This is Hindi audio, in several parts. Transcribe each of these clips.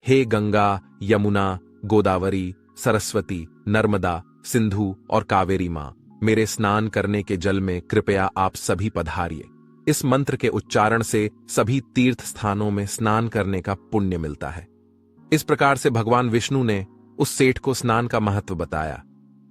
हे गंगा, यमुना, गोदावरी, सरस्वती, नर्मदा, सिंधु और कावेरी माँ, मेरे स्नान करने के जल में कृपया आप सभी पधारिए। इस मंत्र के उच्चारण से सभी तीर्थ स्थानों में स्नान करने का पुण्य मिलता है। इस प्रकार से भगवान विष्णु ने उस सेठ को स्नान का महत्व बताया।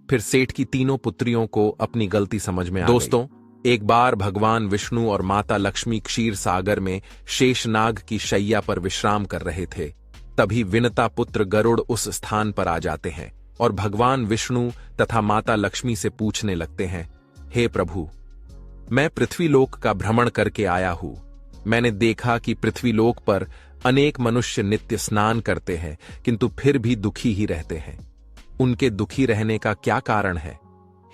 फिर सेठ की तीनों पुत्रियों को अपनी गलती समझ में आ गई। दोस्तों, एक बार भगवान विष्णु और माता लक्ष्मी क्षीर सागर में शेषनाग की शैया पर विश्राम कर रहे थे। तभी विनता पुत्र गरुड़ उस स्थान पर आ जाते हैं और भगवान विष्णु तथा माता लक्ष्मी से पूछने लगते हैं, हे प्रभु, मैं पृथ्वीलोक का भ्रमण करके आया हूं। मैंने देखा कि पृथ्वीलोक पर अनेक मनुष्य नित्य स्नान करते हैं, किंतु फिर भी दुखी ही रहते हैं। उनके दुखी रहने का क्या कारण है?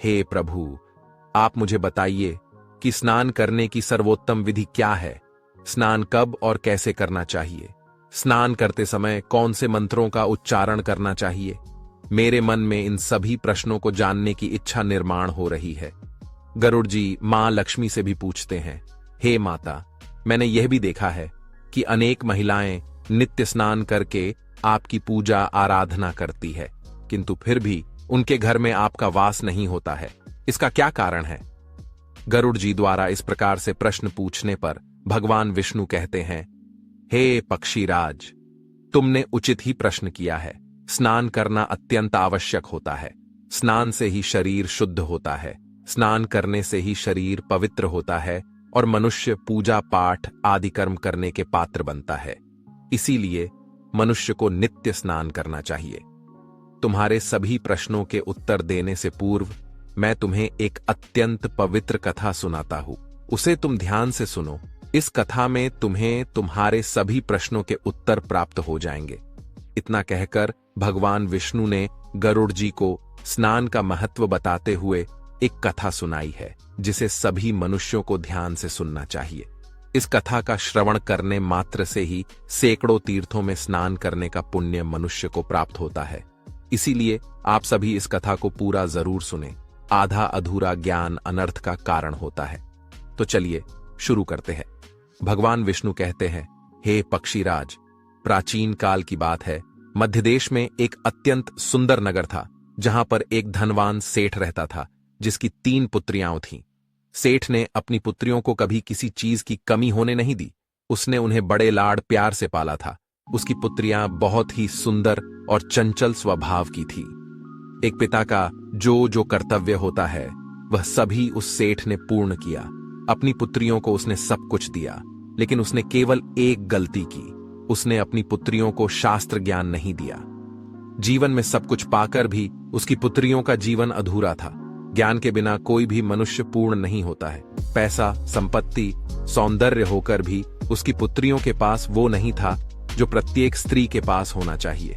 हे प्रभु, आप मुझे बताइए कि स्नान करने की सर्वोत्तम विधि क्या है? स्नान कब और कैसे करना चाहिए? स्नान करते समय कौन से मंत्रों का उच्चारण करना चाहिए? मेरे मन में इन सभी प्रश्नों को जानने की इच्छा निर्माण हो रही है। गरुड़ जी मां लक्ष्मी से भी पूछते हैं, हे माता, मैंने यह भी देखा है कि अनेक महिलाएं नित्य स्नान करके आपकी पूजा आराधना करती है, किंतु फिर भी उनके घर में आपका वास नहीं होता है। इसका क्या कारण है? गरुड़ जी द्वारा इस प्रकार से प्रश्न पूछने पर भगवान विष्णु कहते हैं, हे पक्षीराज, तुमने उचित ही प्रश्न किया है। स्नान करना अत्यंत आवश्यक होता है। स्नान से ही शरीर शुद्ध होता है। स्नान करने से ही शरीर पवित्र होता है और मनुष्य पूजा पाठ आदि कर्म करने के पात्र बनता है। इसीलिए मनुष्य को नित्य स्नान करना चाहिए। तुम्हारे सभी प्रश्नों के उत्तर देने से पूर्व मैं तुम्हें एक अत्यंत पवित्र कथा सुनाता हूं। उसे तुम ध्यान से सुनो। इस कथा में तुम्हें तुम्हारे सभी प्रश्नों के उत्तर प्राप्त हो जाएंगे। इतना कहकर भगवान विष्णु ने गरुड़ जी को स्नान का महत्व बताते हुए एक कथा सुनाई है, जिसे सभी मनुष्यों को ध्यान से सुनना चाहिए। इस कथा का श्रवण करने मात्र से ही सैकड़ों तीर्थों में स्नान करने का पुण्य मनुष्य को प्राप्त होता है। इसीलिए आप सभी इस कथा को पूरा जरूर सुने। आधा अधूरा ज्ञान अनर्थ का कारण होता है। तो चलिए शुरू करते हैं। भगवान विष्णु कहते हैं, हे पक्षीराज, प्राचीन काल की बात है। मध्य देश में एक अत्यंत सुंदर नगर था, जहां पर एक धनवान सेठ रहता था, जिसकी 3 पुत्रियां थीं। सेठ ने अपनी पुत्रियों को कभी किसी चीज की कमी होने नहीं दी। उसने उन्हें बड़े लाड़ प्यार से पाला था। उसकी पुत्रियां बहुत ही सुंदर और चंचल स्वभाव की थी। एक पिता का जो कर्तव्य होता है, वह सभी उस सेठ ने पूर्ण किया। अपनी पुत्रियों को उसने सब कुछ दिया, लेकिन उसने केवल एक गलती की। उसने अपनी पुत्रियों को शास्त्र ज्ञान नहीं दिया। जीवन में सब कुछ पाकर भी उसकी पुत्रियों का जीवन अधूरा था। ज्ञान के बिना कोई भी मनुष्य पूर्ण नहीं होता है। पैसा, संपत्ति, सौंदर्य होकर भी उसकी पुत्रियों के पास वो नहीं था जो प्रत्येक स्त्री के पास होना चाहिए।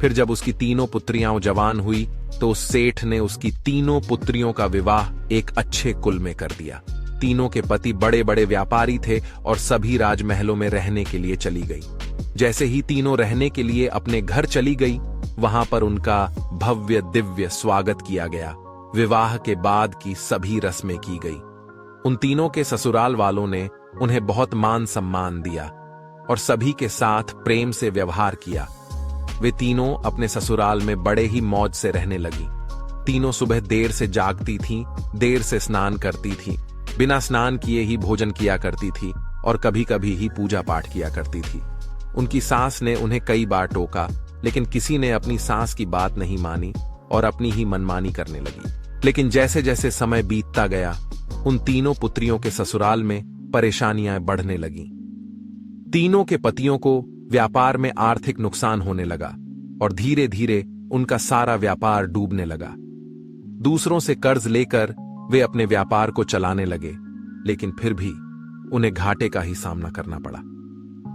फिर जब उसकी तीनों पुत्रियां जवान हुई, तो उस सेठ ने उसकी तीनों पुत्रियों का विवाह एक अच्छे कुल में कर दिया। तीनों के पति बड़े बड़े व्यापारी थे और सभी राजमहलों में रहने के लिए चली गई। जैसे ही तीनों रहने के लिए अपने घर चली गई, वहां पर उनका भव्य दिव्य स्वागत किया गया। विवाह के बाद की सभी रस्में की गई। उन तीनों के ससुराल वालों ने उन्हें बहुत मान सम्मान दिया और सभी के साथ प्रेम से व्यवहार किया। वे तीनों अपने ससुराल में बड़े ही मौज से रहने लगी। तीनों सुबह देर से जागती थीं, देर से स्नान करती थीं, बिना स्नान किए ही भोजन किया करती थी और कभी कभी ही पूजा पाठ किया करती थी। उनकी सास ने उन्हें कई बार टोका, लेकिन किसी ने अपनी सास की बात नहीं मानी और अपनी ही मनमानी करने लगी। लेकिन जैसे जैसे समय बीतता गया, उन तीनों पुत्रियों के ससुराल में परेशानियां बढ़ने लगीं। तीनों के पतियों को व्यापार में आर्थिक नुकसान होने लगा और धीरे धीरे उनका सारा व्यापार डूबने लगा। दूसरों से कर्ज लेकर वे अपने व्यापार को चलाने लगे, लेकिन फिर भी उन्हें घाटे का ही सामना करना पड़ा,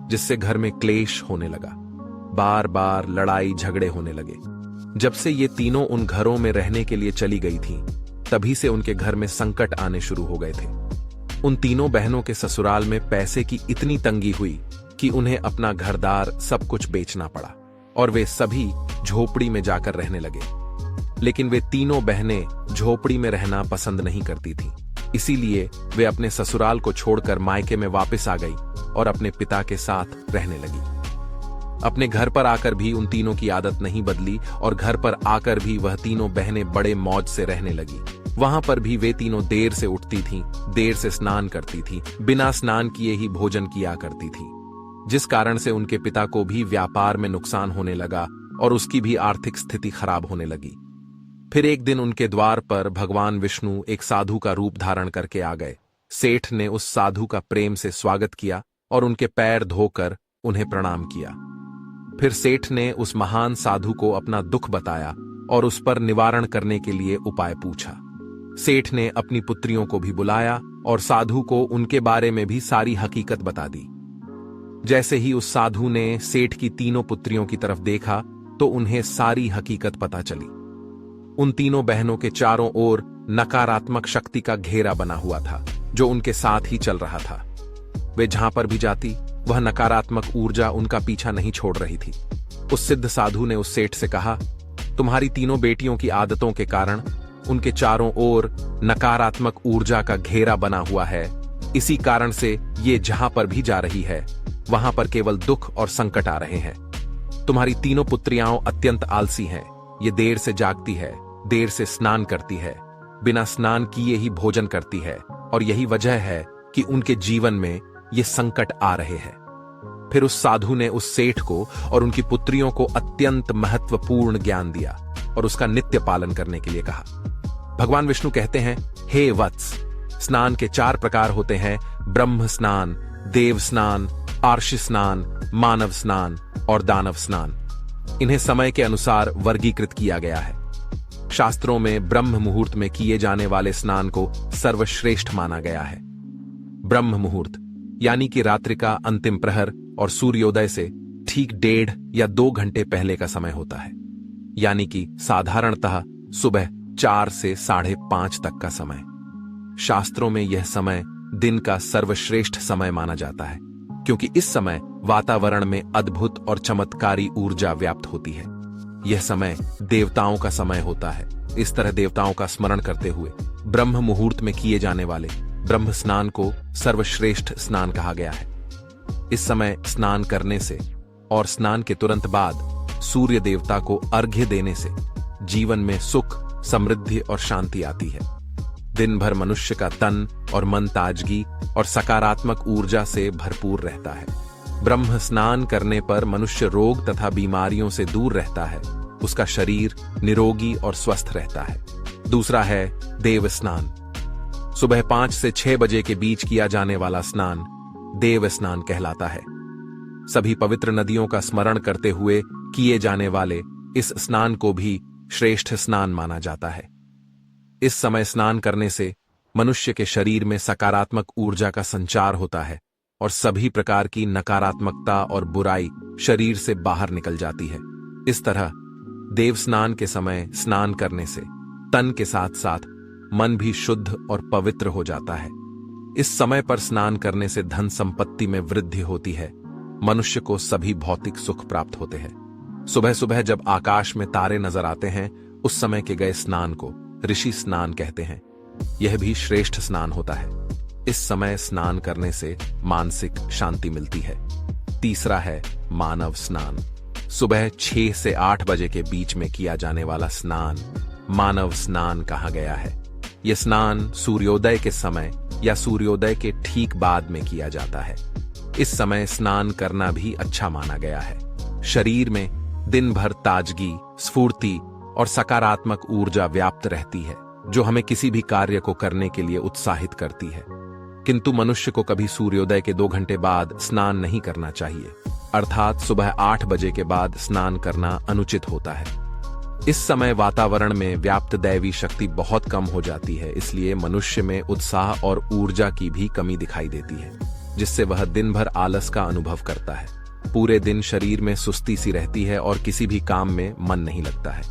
जिससे घर में क्लेश होने लगा। बार बार लड़ाई झगड़े होने लगे। जब से ये तीनों उन घरों में रहने के लिए चली गई थीं, तभी से उनके घर में संकट आने शुरू हो गए थे। उन तीनों बहनों के ससुराल में पैसे की इतनी तंगी हुई कि उन्हें अपना घरदार सब कुछ बेचना पड़ा और वे सभी झोपड़ी में जाकर रहने लगे। लेकिन वे तीनों बहनें झोपड़ी में रहना पसंद नहीं करती थीं। इसीलिए वे अपने ससुराल को छोड़कर मायके में वापस आ गई और अपने पिता के साथ रहने लगी। अपने घर पर आकर भी उन तीनों की आदत नहीं बदली और घर पर आकर भी वह तीनों बहनें बड़े मौज से रहने लगी। वहां पर भी वे तीनों देर से उठती थीं, देर से स्नान करती थीं, बिना स्नान किए ही भोजन किया करती थीं, जिस कारण से उनके पिता को भी व्यापार में नुकसान होने लगा और उसकी भी आर्थिक स्थिति खराब होने लगी। फिर एक दिन उनके द्वार पर भगवान विष्णु एक साधु का रूप धारण करके आ गए। सेठ ने उस साधु का प्रेम से स्वागत किया और उनके पैर धोकर उन्हें प्रणाम किया। फिर सेठ ने उस महान साधु को अपना दुख बताया और उस पर निवारण करने के लिए उपाय पूछा। सेठ ने अपनी पुत्रियों को भी बुलाया और साधु को उनके बारे में भी सारी हकीकत बता दी। जैसे ही उस साधु ने सेठ की तीनों पुत्रियों की तरफ देखा तो उन्हें सारी हकीकत पता चली। उन तीनों बहनों के चारों ओर नकारात्मक शक्ति का घेरा बना हुआ था जो उनके साथ ही चल रहा था। वे जहां पर भी जाती वह नकारात्मक ऊर्जा उनका पीछा नहीं छोड़ रही थी। उस सिद्ध साधु ने उस सेठ से कहा, तुम्हारी तीनों बेटियों की आदतों के कारण उनके चारों ओर नकारात्मक ऊर्जा का घेरा बना हुआ है। इसी कारण से ये जहां पर भी जा रही है वहां पर केवल दुख और संकट आ रहे हैं। तुम्हारी तीनों पुत्रियां अत्यंत आलसी हैं। ये देर से जागती है, देर से स्नान करती है, बिना स्नान किए ही भोजन करती है और यही वजह है कि उनके जीवन में ये संकट आ रहे हैं। फिर उस साधु ने उस सेठ को और उनकी पुत्रियों को अत्यंत महत्वपूर्ण ज्ञान दिया और उसका नित्य पालन करने के लिए कहा। भगवान विष्णु कहते हैं, हे वत्स, स्नान के 4 प्रकार होते हैं, ब्रह्म स्नान, देव स्नान, आर्षि स्नान, मानव स्नान और दानव स्नान। इन्हें समय के अनुसार वर्गीकृत किया गया है। शास्त्रों में ब्रह्म मुहूर्त में किए जाने वाले स्नान को सर्वश्रेष्ठ माना गया है। ब्रह्म मुहूर्त यानी कि रात्रि का अंतिम प्रहर और सूर्योदय से ठीक 1.5 या 2 घंटे पहले का समय होता है, यानी कि साधारणतः सुबह 4 से 5:30 तक का समय। शास्त्रों में यह समय दिन का सर्वश्रेष्ठ समय माना जाता है क्योंकि इस समय वातावरण में अद्भुत और चमत्कारी ऊर्जा व्याप्त होती है। यह समय देवताओं का समय होता है। इस तरह देवताओं का स्मरण करते हुए ब्रह्म मुहूर्त में किए जाने वाले ब्रह्म स्नान को सर्वश्रेष्ठ स्नान कहा गया है। इस समय स्नान करने से और स्नान के तुरंत बाद सूर्य देवता को अर्घ्य देने से जीवन में सुख, समृद्धि और शांति आती है। दिन भर मनुष्य का तन और मन ताजगी और सकारात्मक ऊर्जा से भरपूर रहता है। ब्रह्म स्नान करने पर मनुष्य रोग तथा बीमारियों से दूर रहता है। उसका शरीर निरोगी और स्वस्थ रहता है। दूसरा है देव स्नान। सुबह 5 से 6 बजे के बीच किया जाने वाला स्नान देव स्नान कहलाता है। सभी पवित्र नदियों का स्मरण करते हुए किए जाने वाले इस स्नान को भी श्रेष्ठ स्नान माना जाता है। इस समय स्नान करने से मनुष्य के शरीर में सकारात्मक ऊर्जा का संचार होता है और सभी प्रकार की नकारात्मकता और बुराई शरीर से बाहर निकल जाती है। इस तरह देव स्नान के समय स्नान करने से तन के साथ साथ मन भी शुद्ध और पवित्र हो जाता है। इस समय पर स्नान करने से धन संपत्ति में वृद्धि होती है। मनुष्य को सभी भौतिक सुख प्राप्त होते हैं। सुबह सुबह जब आकाश में तारे नजर आते हैं उस समय के गए स्नान को ऋषि स्नान कहते हैं। यह भी श्रेष्ठ स्नान होता है। इस समय स्नान करने से मानसिक शांति मिलती है। तीसरा है मानव स्नान। सुबह 6 से 8 बजे के बीच में किया जाने वाला स्नान मानव स्नान कहा गया है। यह स्नान सूर्योदय के समय या सूर्योदय के ठीक बाद में किया जाता है। इस समय स्नान करना भी अच्छा माना गया है। शरीर में दिन भर ताजगी, स्फूर्ति और सकारात्मक ऊर्जा व्याप्त रहती है जो हमें किसी भी कार्य को करने के लिए उत्साहित करती है। किंतु मनुष्य को कभी सूर्योदय के 2 घंटे बाद स्नान नहीं करना चाहिए, अर्थात सुबह 8 बजे के बाद स्नान करना अनुचित होता है। इस समय वातावरण में व्याप्त दैवी शक्ति बहुत कम हो जाती है, इसलिए मनुष्य में उत्साह और ऊर्जा की भी कमी दिखाई देती है, जिससे वह दिन भर आलस का अनुभव करता है। पूरे दिन शरीर में सुस्ती सी रहती है और किसी भी काम में मन नहीं लगता है।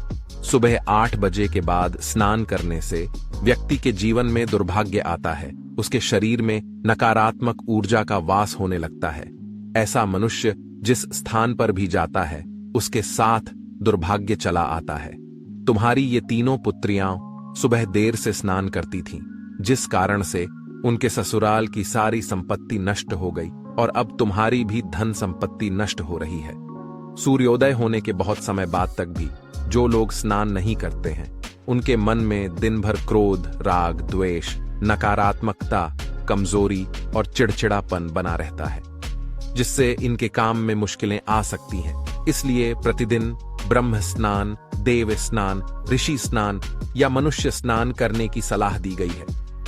सुबह 8 बजे के बाद स्नान करने से व्यक्ति के जीवन में दुर्भाग्य आता है। उसके शरीर में नकारात्मक ऊर्जा का वास होने लगता है। ऐसा मनुष्य जिस स्थान पर भी जाता है उसके साथ दुर्भाग्य चला आता है। तुम्हारी ये तीनों पुत्रियां सुबह देर से स्नान करती थीं, जिस कारण से उनके ससुराल की सारी संपत्ति नष्ट हो गई और अब तुम्हारी भी धन संपत्ति नष्ट हो रही है। सूर्योदय होने के बहुत समय बाद तक भी जो लोग स्नान नहीं करते हैं उनके मन में दिन भर क्रोध, राग, द्वेष, नकारात्मकता, कमजोरी और चिड़चिड़ापन बना रहता है, जिससे इनके काम में मुश्किलें आ सकती हैं। इसलिए प्रतिदिन ब्रह्म स्नान, देव स्नान, ऋषि स्नान या मनुष्य स्नान करने की सलाह दी गई है।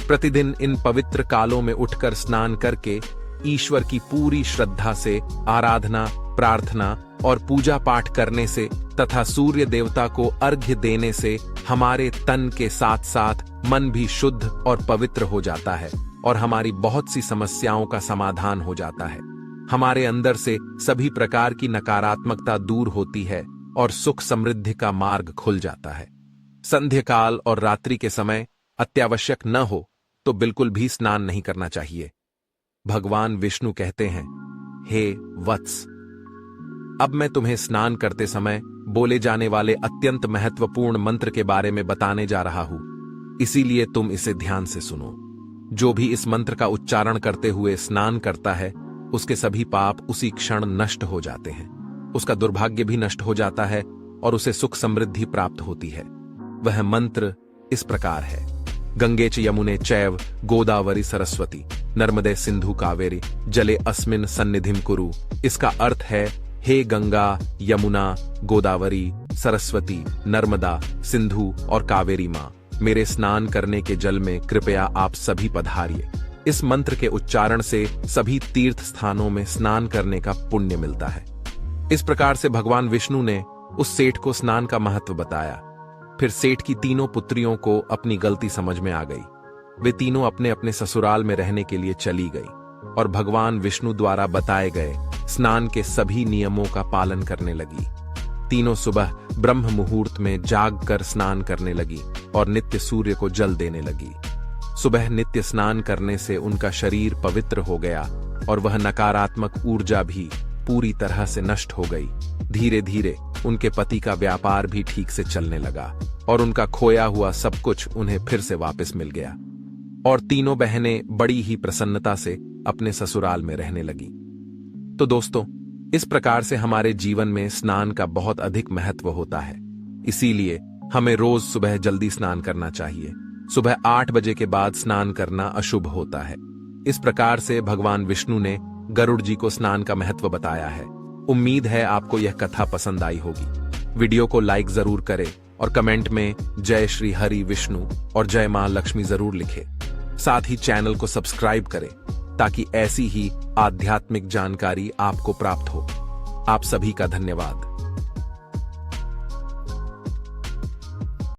प्रतिदिन इन पवित्र कालों में उठकर स्नान करके ईश्वर की पूरी श्रद्धा से आराधना, प्रार्थना और पूजा पाठ करने से तथा सूर्य देवता को अर्घ्य देने से हमारे तन के साथ साथ मन भी शुद्ध और पवित्र हो जाता है और हमारी बहुत सी समस्याओं का समाधान हो जाता है। हमारे अंदर से सभी प्रकार की नकारात्मकता दूर होती है और सुख समृद्धि का मार्ग खुल जाता है। संध्या काल और रात्रि के समय अत्यावश्यक न हो तो बिल्कुल भी स्नान नहीं करना चाहिए। भगवान विष्णु कहते हैं, हे वत्स, अब मैं तुम्हें स्नान करते समय बोले जाने वाले अत्यंत महत्वपूर्ण मंत्र के बारे में बताने जा रहा हूं, इसीलिए तुम इसे ध्यान से सुनो। जो भी इस मंत्र का उच्चारण करते हुए स्नान करता है उसके सभी पाप उसी क्षण नष्ट हो जाते हैं, उसका दुर्भाग्य भी नष्ट हो जाता है और उसे सुख समृद्धि प्राप्त होती है। वह मंत्र इस प्रकार है, गंगे च यमुने चैव गोदावरी सरस्वती नर्मदे सिंधु कावेरी जले अस्मिन सन्निधिम कुरु। इसका अर्थ है, हे गंगा, यमुना, गोदावरी, सरस्वती, नर्मदा, सिंधु और कावेरी मां, मेरे स्नान करने के जल में कृपया आप सभी पधारिए। इस मंत्र के उच्चारण से सभी तीर्थ स्थानों में स्नान करने का पुण्य मिलता है। इस प्रकार से भगवान विष्णु ने उस सेठ को स्नान का महत्व बताया। फिर सेठ की तीनों पुत्रियों को अपनी गलती समझ में आ गई। वे तीनों अपने अपने ससुराल में रहने के लिए चली गई और भगवान विष्णु द्वारा बताए गए स्नान के सभी नियमों का पालन करने लगी। तीनों सुबह ब्रह्म मुहूर्त में जाग कर स्नान करने लगी और नित्य सूर्य को जल देने लगी। सुबह नित्य स्नान करने से उनका शरीर पवित्र हो गया और वह नकारात्मक ऊर्जा भी पूरी तरह से नष्ट हो गई। धीरे धीरे उनके पति का व्यापार भी ठीक से चलने लगा और उनका खोया हुआ सब कुछ उन्हें फिर से वापस मिल गया और तीनों बहनें बड़ी ही प्रसन्नता से अपने ससुराल में रहने लगी। तो दोस्तों, इस प्रकार से हमारे जीवन में स्नान का बहुत अधिक महत्व होता है। इसीलिए हमें रोज सुबह जल्दी स्नान करना चाहिए। सुबह 8 बजे के बाद स्नान करना अशुभ होता है। इस प्रकार से भगवान विष्णु ने गरुड़ जी को स्नान का महत्व बताया है। उम्मीद है आपको यह कथा पसंद आई होगी। वीडियो को लाइक जरूर करें और कमेंट में जय श्री हरि विष्णु और जय मां लक्ष्मी जरूर लिखें। साथ ही चैनल को सब्सक्राइब करें ताकि ऐसी ही आध्यात्मिक जानकारी आपको प्राप्त हो। आप सभी का धन्यवाद।